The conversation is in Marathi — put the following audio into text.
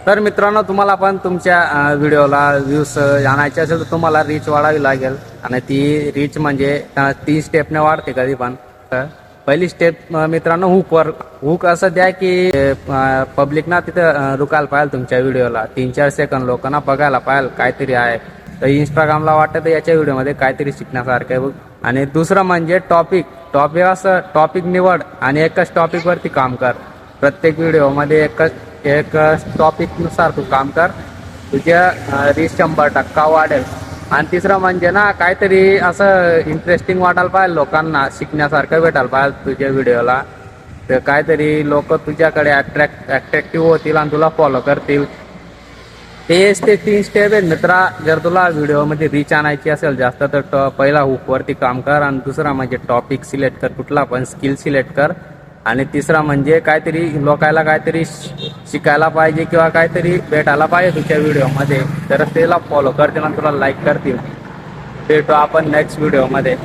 तर मित्रांनो, तुम्हाला पण तुमच्या व्हिडिओला व्ह्यूज आणायचे असेल तर तुम्हाला रीच वाढावी लागेल. आणि ती रीच म्हणजे 3 स्टेपने वाढते कधी पण. तर पहिली स्टेप मित्रांनो, हुक असं द्या की पब्लिक ना तिथं रुकायला पाहिजे तुमच्या व्हिडिओला. 3-4 सेकंद लोकांना बघायला पाहिजे काहीतरी आहे. तर इंस्टाग्रामला वाटतं तर याच्या व्हिडिओमध्ये काहीतरी शिकण्यासारखं आहे बघ. आणि दुसरं म्हणजे टॉपिक असं टॉपिक निवड आणि एकच टॉपिकवरती काम कर. प्रत्येक व्हिडिओमध्ये एक टॉपिकनुसार तू काम कर. तुझ्या रीच 100% वाढेल. आणि तिसरं म्हणजे ना, काहीतरी असं इंटरेस्टिंग वाटायला पाहिजे लोकांना, शिकण्यासारखं भेटायला पाहिजे तुझ्या व्हिडिओला. तर काहीतरी लोक तुझ्याकडे अट्रॅक्टिव्ह होतील आणि तुला फॉलो करतील. तेच ते 3 स्टेप आहेत मित्रा. जर तुला व्हिडिओमध्ये रीच आणायची असेल जास्त तर पहिला हुकवरती काम कर. आणि दुसरा म्हणजे टॉपिक सिलेक्ट कर, कुठला पण स्किल सिलेक्ट कर. आणि तिसरा म्हणजे काहीतरी लोकायला काहीतरी शिकायला पाहिजे किंवा काहीतरी भेटायला पाहिजे तुझ्या व्हिडिओमध्ये. तर त्याला फॉलो करतील आणि तुला लाईक करतील. भेटू आपण नेक्स्ट व्हिडिओमध्ये.